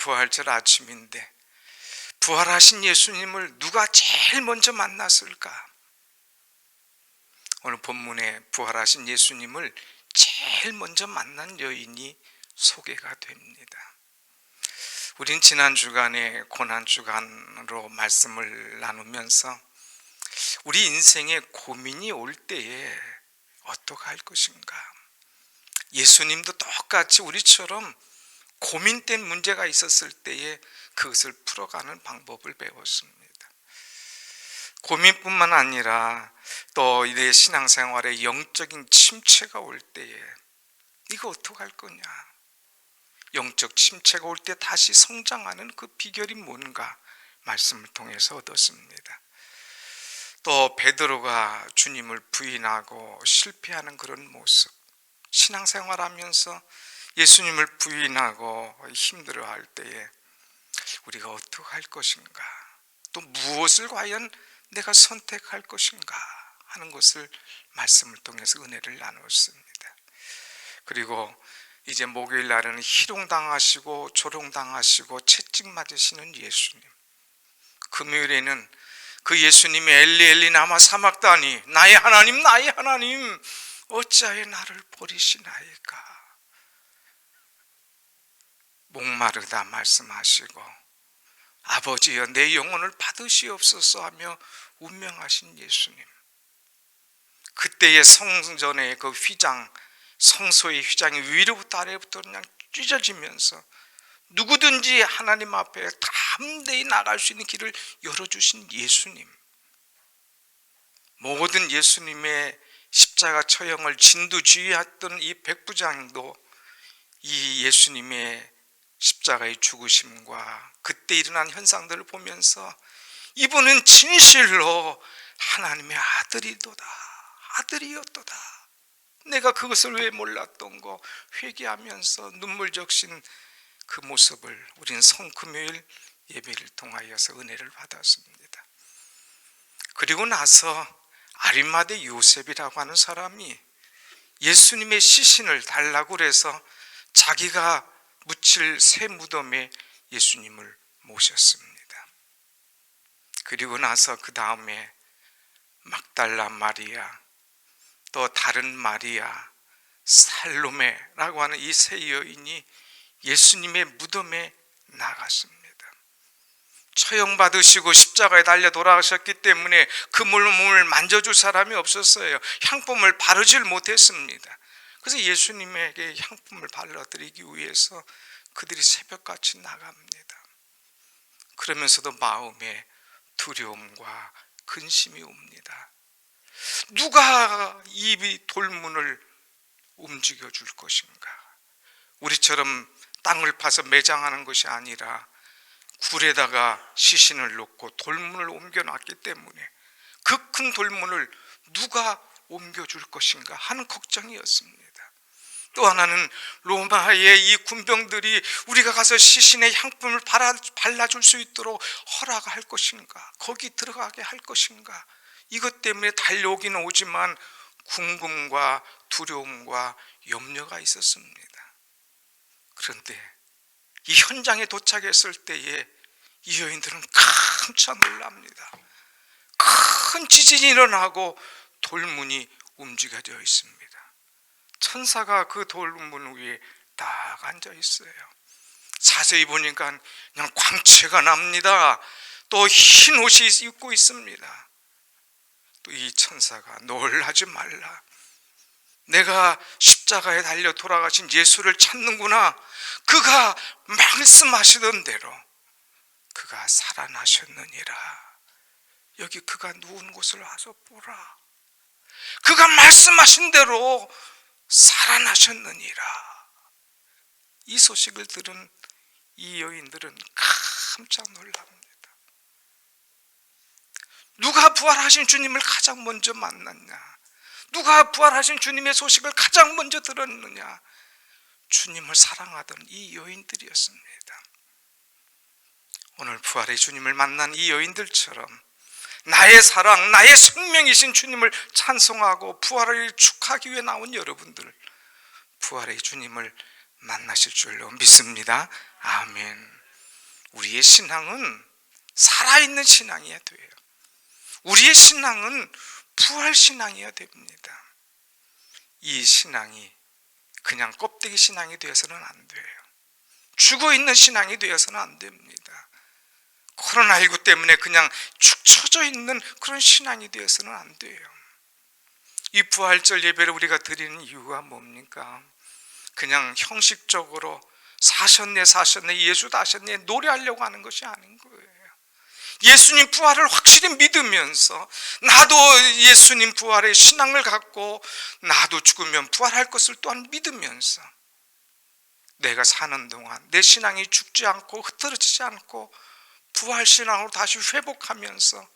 부활절 아침인데 부활하신 예수님을 누가 제일 먼저 만났을까? 오늘 본문에 부활하신 예수님을 제일 먼저 만난 여인이 소개가 됩니다. 우린 지난 주간에 고난주간으로 말씀을 나누면서 우리 인생에 고민이 올 때에 어떻게 할 것인가, 예수님도 똑같이 우리처럼 고민된 문제가 있었을 때에 그것을 풀어가는 방법을 배웠습니다. 고민뿐만 아니라 또 내 신앙생활에 영적인 침체가 올 때에 이거 어떻게 할 거냐, 영적 침체가 올 때 다시 성장하는 그 비결이 뭔가 말씀을 통해서 얻었습니다. 또 베드로가 주님을 부인하고 실패하는 그런 모습, 신앙생활하면서 예수님을 부인하고 힘들어할 때에 우리가 어떻게 할 것인가, 또 무엇을 과연 내가 선택할 것인가 하는 것을 말씀을 통해서 은혜를 나누었습니다. 그리고 이제 목요일 날은 희롱당하시고 조롱당하시고 채찍 맞으시는 예수님, 금요일에는 그 예수님의 엘리 엘리 라마 사막다니, 나의 하나님 나의 하나님 어찌하여 나를 버리시나이까, 목마르다 말씀하시고 아버지여 내 영혼을 받으시옵소서 하며 운명하신 예수님, 그때의 성전의 그 휘장, 성소의 휘장이 위로부터 아래부터 그냥 찢어지면서 누구든지 하나님 앞에 담대히 나갈 수 있는 길을 열어주신 예수님, 모든 예수님의 십자가 처형을 진두지휘했던 이 백부장도 이 예수님의 십자가의 죽으심과 그때 일어난 현상들을 보면서 이분은 진실로 하나님의 아들이도다, 아들이었도다, 내가 그것을 왜 몰랐던 거 회개하면서 눈물 적신 그 모습을 우리는 성금요일 예배를 통하여서 은혜를 받았습니다. 그리고 나서 아리마대 요셉이라고 하는 사람이 예수님의 시신을 달라고 그래서 자기가 묻힐 새 무덤에 예수님을 모셨습니다. 그리고 나서 그 다음에 막달라 마리아, 또 다른 마리아, 살로메라고 하는 이 세 여인이 예수님의 무덤에 나갔습니다. 처형받으시고 십자가에 달려 돌아가셨기 때문에 그 몸을 만져줄 사람이 없었어요. 향품을 바르질 못했습니다. 그래서 예수님에게 향품을 발라드리기 위해서 그들이 새벽같이 나갑니다. 그러면서도 마음에 두려움과 근심이 옵니다. 누가 이 돌문을 움직여 줄 것인가? 우리처럼 땅을 파서 매장하는 것이 아니라 굴에다가 시신을 놓고 돌문을 옮겨놨기 때문에 그 큰 돌문을 누가 옮겨줄 것인가 하는 걱정이었습니다. 또 하나는 로마의 이 군병들이 우리가 가서 시신의 향품을 발라줄 수 있도록 허락할 것인가, 거기 들어가게 할 것인가, 이것 때문에 달려오기는 오지만 궁금과 두려움과 염려가 있었습니다. 그런데 이 현장에 도착했을 때에 이 여인들은 깜짝 놀랍니다. 큰 지진이 일어나고 돌문이 움직여져 있습니다. 천사가 그 돌문 위에 딱 앉아 있어요. 자세히 보니까 그냥 광채가 납니다. 또 흰 옷이 입고 있습니다. 또 이 천사가 놀라지 말라, 내가 십자가에 달려 돌아가신 예수를 찾는구나. 그가 말씀하시던 대로 그가 살아나셨느니라. 여기 그가 누운 곳을 와서 보라. 그가 말씀하신 대로 살아나셨느니라. 이 소식을 들은 이 여인들은 깜짝 놀랍니다. 누가 부활하신 주님을 가장 먼저 만났냐? 누가 부활하신 주님의 소식을 가장 먼저 들었느냐? 주님을 사랑하던 이 여인들이었습니다. 오늘 부활의 주님을 만난 이 여인들처럼 나의 사랑, 나의 생명이신 주님을 찬송하고 부활을 축하하기 위해 나온 여러분들, 부활의 주님을 만나실 줄로 믿습니다. 아멘. 우리의 신앙은 살아있는 신앙이어야 돼요. 우리의 신앙은 부활 신앙이어야 됩니다. 이 신앙이 그냥 껍데기 신앙이 되어서는 안 돼요. 죽어있는 신앙이 되어서는 안 됩니다. 코로나19 때문에 그냥 축 처져 있는 그런 신앙이 되어서는 안 돼요. 이 부활절 예배를 우리가 드리는 이유가 뭡니까? 그냥 형식적으로 사셨네 예수 다셨네 노래하려고 하는 것이 아닌 거예요. 예수님 부활을 확실히 믿으면서 나도 예수님 부활의 신앙을 갖고 나도 죽으면 부활할 것을 또한 믿으면서 내가 사는 동안 내 신앙이 죽지 않고 흐트러지지 않고 부활 신앙으로 다시 회복하면서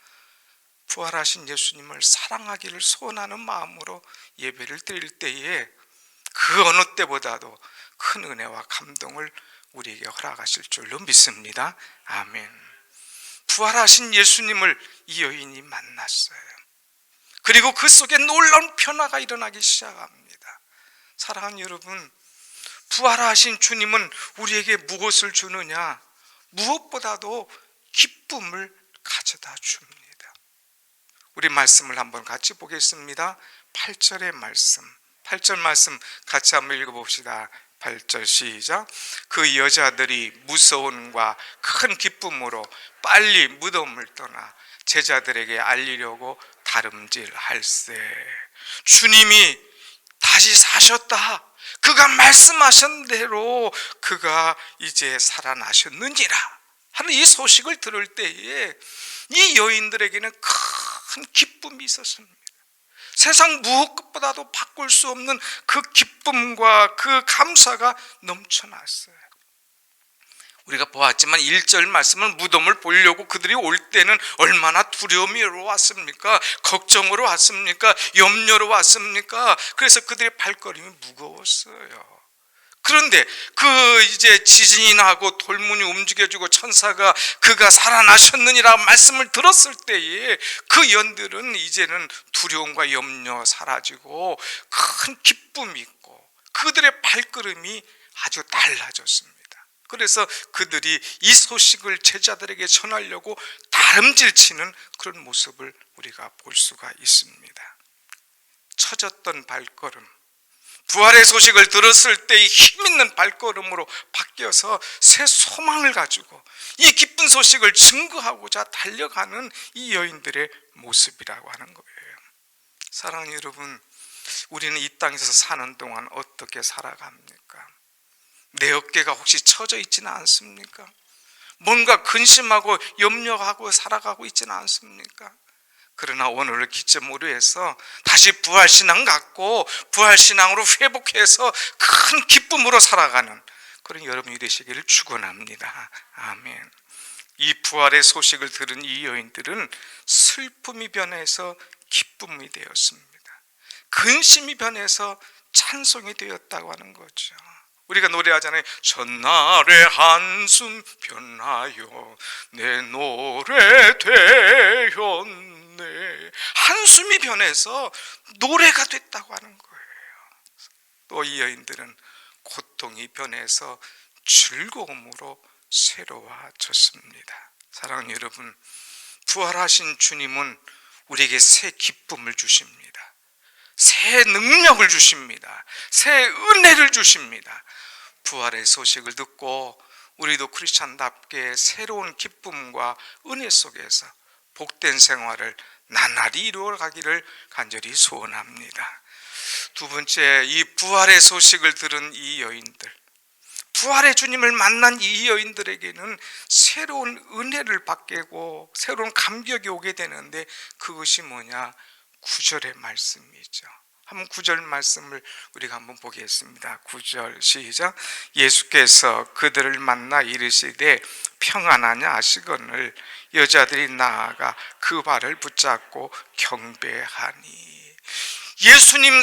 부활하신 예수님을 사랑하기를 소원하는 마음으로 예배를 드릴 때에 그 어느 때보다도 큰 은혜와 감동을 우리에게 허락하실 줄로 믿습니다. 아멘. 부활하신 예수님을 이 여인이 만났어요. 그리고 그 속에 놀라운 변화가 일어나기 시작합니다. 사랑하는 여러분, 부활하신 주님은 우리에게 무엇을 주느냐? 무엇보다도 기쁨을 가져다 줍니다. 우리 말씀을 한번 같이 보겠습니다. 8절의 말씀, 8절 말씀 같이 한번 읽어봅시다. 8절 시작. 그 여자들이 무서움과 큰 기쁨으로 빨리 무덤을 떠나 제자들에게 알리려고 다름질할세. 주님이 다시 사셨다. 그가 말씀하신 대로 그가 이제 살아나셨느니라 하는 이 소식을 들을 때에 이 여인들에게는 큰 기쁨이 있었습니다. 세상 무엇보다도 바꿀 수 없는 그 기쁨과 그 감사가 넘쳐났어요. 우리가 보았지만 1절 말씀은 무덤을 보려고 그들이 올 때는 얼마나 두려움으로 왔습니까? 걱정으로 왔습니까? 염려로 왔습니까? 그래서 그들의 발걸음이 무거웠어요. 그런데 그 이제 지진이 나고 돌문이 움직여지고 천사가 그가 살아나셨느니라 말씀을 들었을 때에 그 연들은 이제는 두려움과 염려 사라지고 큰 기쁨이 있고 그들의 발걸음이 아주 달라졌습니다. 그래서 그들이 이 소식을 제자들에게 전하려고 다름질치는 그런 모습을 우리가 볼 수가 있습니다. 처졌던 발걸음, 부활의 소식을 들었을 때의 힘있는 발걸음으로 바뀌어서 새 소망을 가지고 이 기쁜 소식을 증거하고자 달려가는 이 여인들의 모습이라고 하는 거예요. 사랑하는 여러분, 우리는 이 땅에서 사는 동안 어떻게 살아갑니까? 내 어깨가 혹시 처져 있지는 않습니까? 뭔가 근심하고 염려하고 살아가고 있지는 않습니까? 그러나 오늘을 기점으로 해서 다시 부활신앙 갖고 부활신앙으로 회복해서 큰 기쁨으로 살아가는 그런 여러분이 되시기를 축원합니다. 아멘. 이 부활의 소식을 들은 이 여인들은 슬픔이 변해서 기쁨이 되었습니다. 근심이 변해서 찬송이 되었다고 하는 거죠. 우리가 노래하잖아요. 전날의 한숨 변하여 내 노래 되었네. 한숨이 변해서 노래가 됐다고 하는 거예요. 또 이 여인들은 고통이 변해서 즐거움으로 새로워졌습니다. 사랑하는 여러분, 부활하신 주님은 우리에게 새 기쁨을 주십니다. 새 능력을 주십니다. 새 은혜를 주십니다. 부활의 소식을 듣고 우리도 크리스찬답게 새로운 기쁨과 은혜 속에서 복된 생활을 나날이 이루어가기를 간절히 소원합니다. 두 번째, 이 부활의 소식을 들은 이 여인들, 부활의 주님을 만난 이 여인들에게는 새로운 은혜를 받게 되고 새로운 감격이 오게 되는데 그것이 뭐냐? 9절의 말씀이죠. 한번 9절 말씀을 우리가 한번 보겠습니다. 9절 시작. 예수께서 그들을 만나 이르시되 평안하냐 하시거늘 여자들이 나아가 그 발을 붙잡고 경배하니. 예수님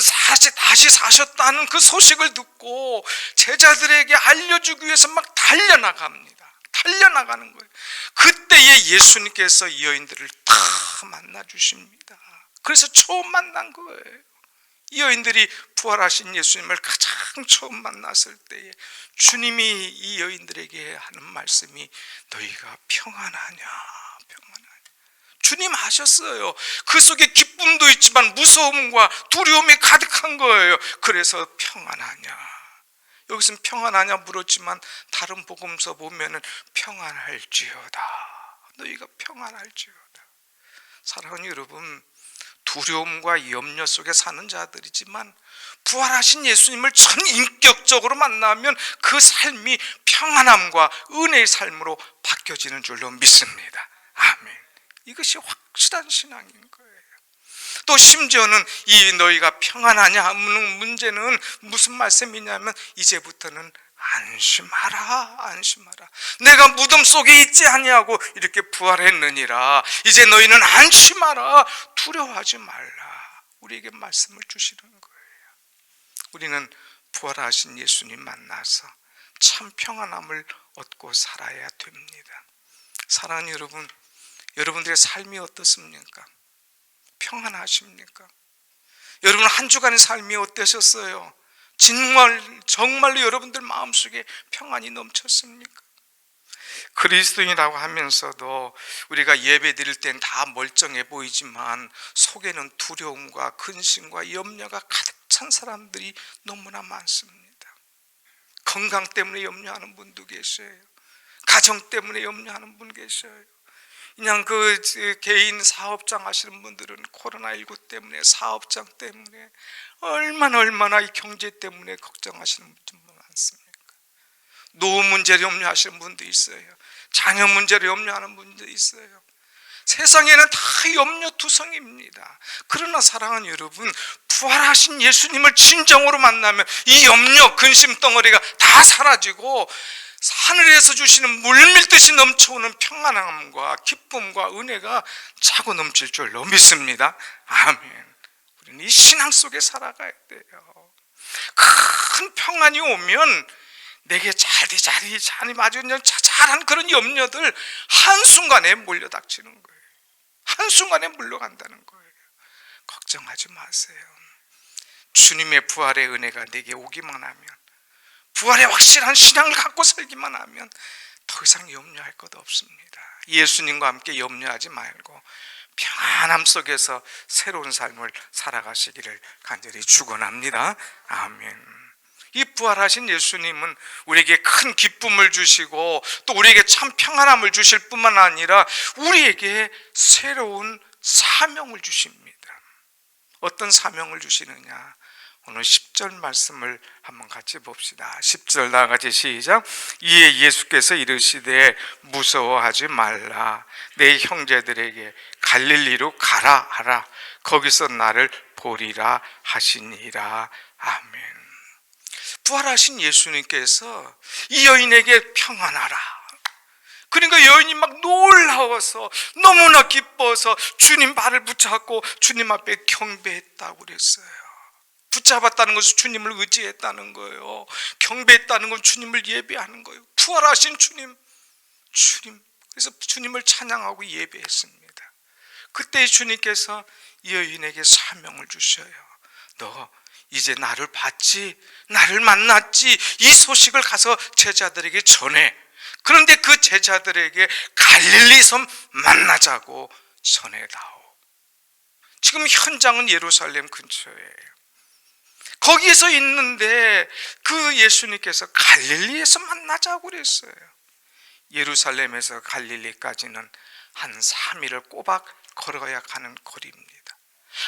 다시 사셨다는 그 소식을 듣고 제자들에게 알려주기 위해서 막 달려나갑니다. 달려나가는 거예요. 그때에 예수님께서 이 여인들을 다 만나 주십니다. 그래서 처음 만난 거예요. 이 여인들이 부활하신 예수님을 가장 처음 만났을 때에 주님이 이 여인들에게 하는 말씀이 너희가 평안하냐, 평안하냐. 주님 아셨어요. 그 속에 기쁨도 있지만 무서움과 두려움이 가득한 거예요. 그래서 평안하냐. 여기서는 평안하냐 물었지만 다른 복음서 보면은 평안할지어다. 너희가 평안할지어다. 사랑하는 여러분, 두려움과 염려 속에 사는 자들이지만 부활하신 예수님을 전인격적으로 만나면 그 삶이 평안함과 은혜의 삶으로 바뀌어지는 줄로 믿습니다. 아멘. 이것이 확실한 신앙인 거예요. 또 심지어는 이 너희가 평안하냐 하는 문제는 무슨 말씀이냐면 이제부터는 안심하라, 안심하라. 내가 무덤 속에 있지 아니하고 이렇게 부활했느니라. 이제 너희는 안심하라, 두려워하지 말라. 우리에게 말씀을 주시는 거예요. 우리는 부활하신 예수님 만나서 참 평안함을 얻고 살아야 됩니다. 사랑하는 여러분, 여러분들의 삶이 어떻습니까? 평안하십니까? 여러분 한 주간의 삶이 어떠셨어요? 정말로 여러분들 마음속에 평안이 넘쳤습니까? 그리스도인이라고 하면서도 우리가 예배 드릴 땐 다 멀쩡해 보이지만 속에는 두려움과 근심과 염려가 가득 찬 사람들이 너무나 많습니다. 건강 때문에 염려하는 분도 계셔요. 가정 때문에 염려하는 분 계셔요. 그냥 개인 사업장 하시는 분들은 코로나19 때문에, 사업장 때문에 얼마나 이 경제 때문에 걱정하시는 분들 많습니까? 노후 문제로 염려하시는 분도 있어요. 자녀 문제로 염려하는 분도 있어요. 세상에는 다 염려투성입니다. 그러나 사랑하는 여러분, 부활하신 예수님을 진정으로 만나면 이 염려, 근심 덩어리가 다 사라지고 하늘에서 주시는 물밀듯이 넘쳐오는 평안함과 기쁨과 은혜가 차고 넘칠 줄로 믿습니다. 아멘. 우리는 이 신앙 속에 살아가야 돼요. 큰 평안이 오면 내게 잘하는 그런 염려들 한순간에 몰려닥치는 거예요. 한순간에 물러간다는 거예요. 걱정하지 마세요. 주님의 부활의 은혜가 내게 오기만 하면, 부활의 확실한 신앙을 갖고 살기만 하면 더 이상 염려할 것 없습니다. 예수님과 함께 염려하지 말고 평안함 속에서 새로운 삶을 살아가시기를 간절히 축원합니다. 아멘. 이 부활하신 예수님은 우리에게 큰 기쁨을 주시고 또 우리에게 참 평안함을 주실 뿐만 아니라 우리에게 새로운 사명을 주십니다. 어떤 사명을 주시느냐? 오늘 10절 말씀을 한번 같이 봅시다. 10절 다 같이 시작. 이에 예수께서 이르시되 무서워하지 말라. 내 형제들에게 갈릴리로 가라 하라. 거기서 나를 보리라 하시니라. 아멘. 부활하신 예수님께서 이 여인에게 평안하라. 그러니까 여인이 막 놀라워서 너무나 기뻐서 주님 발을 붙잡고 주님 앞에 경배했다고 그랬어요. 붙잡았다는 것은 주님을 의지했다는 거예요. 경배했다는 건 주님을 예배하는 거예요. 부활하신 주님. 그래서 주님을 찬양하고 예배했습니다. 그때 주님께서 이 여인에게 사명을 주셔요. 너 이제 나를 봤지? 나를 만났지? 이 소식을 가서 제자들에게 전해. 그런데 그 제자들에게 갈릴리 섬 만나자고 전해다오. 지금 현장은 예루살렘 근처예요. 거기에서 있는데 그 예수님께서 갈릴리에서 만나자고 그랬어요. 예루살렘에서 갈릴리까지는 한 3일을 꼬박 걸어야 가는 거리입니다.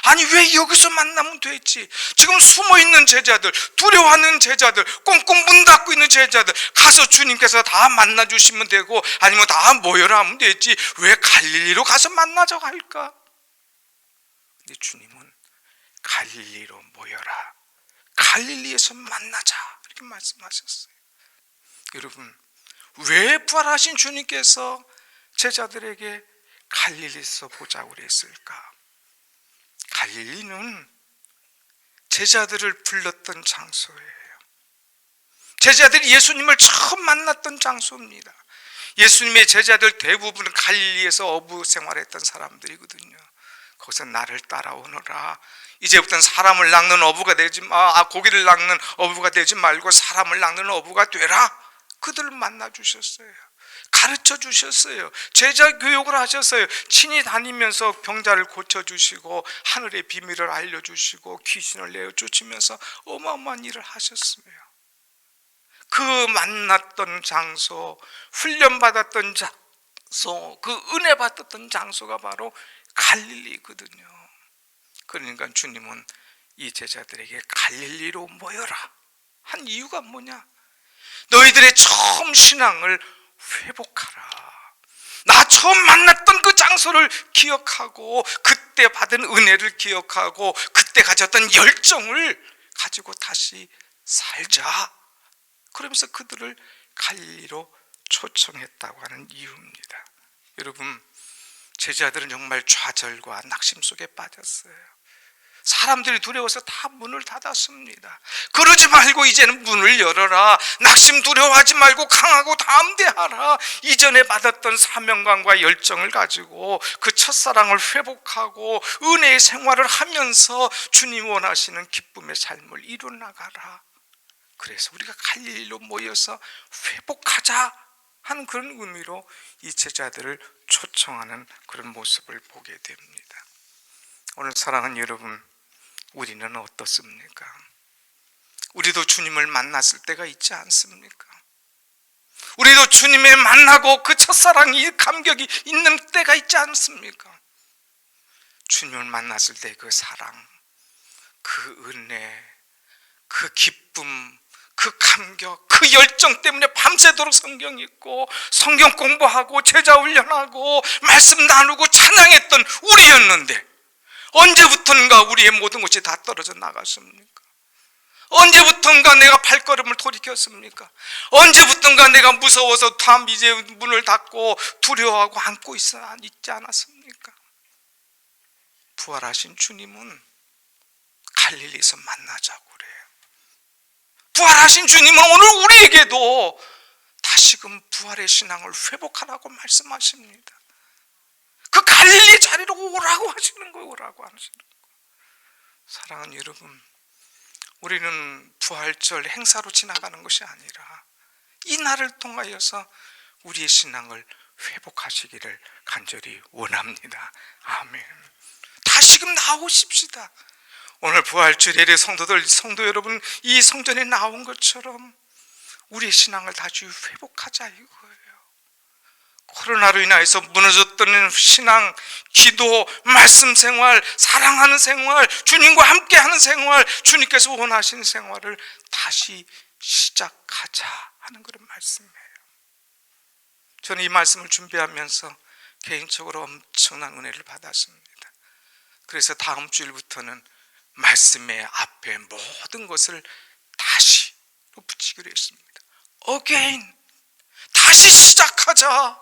아니 왜 여기서 만나면 되지? 지금 숨어있는 제자들, 두려워하는 제자들, 꽁꽁 문 닫고 있는 제자들 가서 주님께서 다 만나주시면 되고 아니면 다 모여라 하면 되지 왜 갈릴리로 가서 만나자고 할까? 근데 주님은 갈릴리로 모여라, 갈릴리에서 만나자 이렇게 말씀하셨어요. 여러분, 왜 부활하신 주님께서 제자들에게 갈릴리에서 보자고 그랬을까? 갈릴리는 제자들을 불렀던 장소예요. 제자들이 예수님을 처음 만났던 장소입니다. 예수님의 제자들 대부분은 갈릴리에서 어부 생활했던 사람들이거든요. 거기서 나를 따라오너라. 이제부터는 사람을 낚는 어부가 되지 고기를 낚는 어부가 되지 말고 사람을 낚는 어부가 되라. 그들을 만나 주셨어요. 가르쳐 주셨어요. 제자 교육을 하셨어요. 친히 다니면서 병자를 고쳐주시고 하늘의 비밀을 알려주시고 귀신을 내어쫓으면서 어마어마한 일을 하셨어요. 그 만났던 장소, 훈련받았던 장소, 그 은혜 받았던 장소가 바로 갈릴리거든요. 그러니까 주님은 이 제자들에게 갈릴리로 모여라 한 이유가 뭐냐? 너희들의 처음 신앙을 회복하라. 나 처음 만났던 그 장소를 기억하고 그때 받은 은혜를 기억하고 그때 가졌던 열정을 가지고 다시 살자. 그러면서 그들을 갈릴리로 초청했다고 하는 이유입니다. 여러분, 제자들은 정말 좌절과 낙심 속에 빠졌어요. 사람들이 두려워서 다 문을 닫았습니다. 그러지 말고 이제는 문을 열어라. 낙심 두려워하지 말고 강하고 담대하라. 이전에 받았던 사명감과 열정을 가지고 그 첫사랑을 회복하고 은혜의 생활을 하면서 주님 원하시는 기쁨의 삶을 이루나가라. 그래서 우리가 갈릴리로 모여서 회복하자 하는 그런 의미로 이 제자들을 초청하는 그런 모습을 보게 됩니다. 오늘 사랑하는 여러분, 우리는 어떻습니까? 우리도 주님을 만났을 때가 있지 않습니까? 우리도 주님을 만나고 그 첫사랑이 감격이 있는 때가 있지 않습니까? 주님을 만났을 때 그 사랑, 그 은혜, 그 기쁨, 그 감격, 그 열정 때문에 밤새도록 성경 읽고 성경 공부하고 제자 훈련하고 말씀 나누고 찬양했던 우리였는데 언제부턴가 우리의 모든 것이 다 떨어져 나갔습니까? 언제부턴가 내가 발걸음을 돌이켰습니까? 언제부턴가 내가 무서워서 다 이제 문을 닫고 두려워하고 안고 있지 않았습니까? 부활하신 주님은 갈릴리에서 만나자고 그래요. 부활하신 주님은 오늘 우리에게도 다시금 부활의 신앙을 회복하라고 말씀하십니다. 그 갈릴리 자리로 오라고 하시는 거예요. 오라고 하시는 거예요. 사랑하는 여러분, 우리는 부활절 행사로 지나가는 것이 아니라 이 날을 통하여서 우리의 신앙을 회복하시기를 간절히 원합니다. 아멘. 다시금 나오십시다. 오늘 부활주일에 성도 여러분, 이 성전에 나온 것처럼 우리의 신앙을 다시 회복하자 이거예요. 코로나로 인해서 무너졌던 신앙, 기도, 말씀 생활, 사랑하는 생활, 주님과 함께하는 생활, 주님께서 원하시는 생활을 다시 시작하자 하는 그런 말씀이에요. 저는 이 말씀을 준비하면서 개인적으로 엄청난 은혜를 받았습니다. 그래서 다음 주일부터는 말씀의 앞에 모든 것을 다시 붙이기로 했습니다. Again, 다시 시작하자.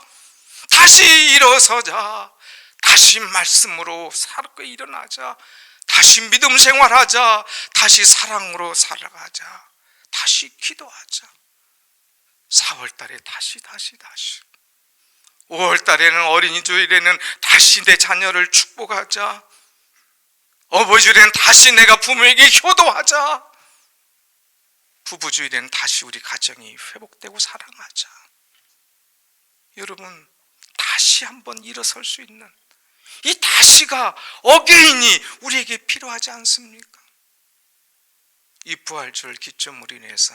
다시 일어서자. 다시 말씀으로 살고 일어나자. 다시 믿음 생활하자. 다시 사랑으로 살아가자. 다시 기도하자. 4월달에 다시 5월달에는 어린이 주일에는 다시 내 자녀를 축복하자. 어버이주일에는 다시 내가 부모에게 효도하자. 부부주일에는 다시 우리 가정이 회복되고 사랑하자. 여러분, 다시 한번 일어설 수 있는 이 다시가 어게인이 우리에게 필요하지 않습니까? 이 부활절 기점으로 인해서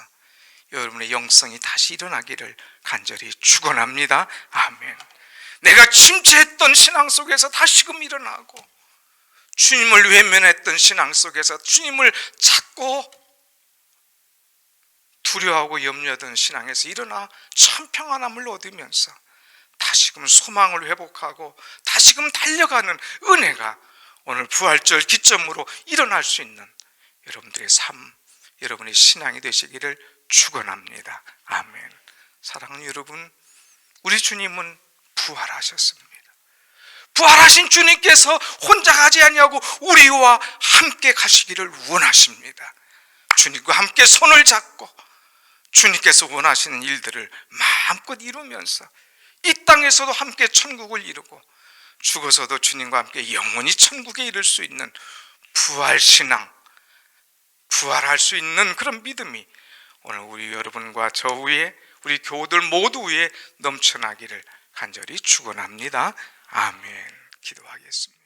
여러분의 영성이 다시 일어나기를 간절히 축원합니다. 아멘. 내가 침체했던 신앙 속에서 다시금 일어나고 주님을 외면했던 신앙 속에서 주님을 찾고 두려워하고 염려하던 신앙에서 일어나 참 평안함을 얻으면서 다시금 소망을 회복하고 다시금 달려가는 은혜가 오늘 부활절 기점으로 일어날 수 있는 여러분들의 삶, 여러분의 신앙이 되시기를 축원합니다. 아멘. 사랑하는 여러분, 우리 주님은 부활하셨습니다. 부활하신 주님께서 혼자 가지 아니하고 우리와 함께 가시기를 원하십니다. 주님과 함께 손을 잡고 주님께서 원하시는 일들을 마음껏 이루면서 이 땅에서도 함께 천국을 이루고 죽어서도 주님과 함께 영원히 천국에 이를 수 있는 부활신앙, 부활할 수 있는 그런 믿음이 오늘 우리 여러분과 저 위에, 우리 교우들 모두 위에 넘쳐나기를 간절히 축원합니다. 아멘. 기도하겠습니다.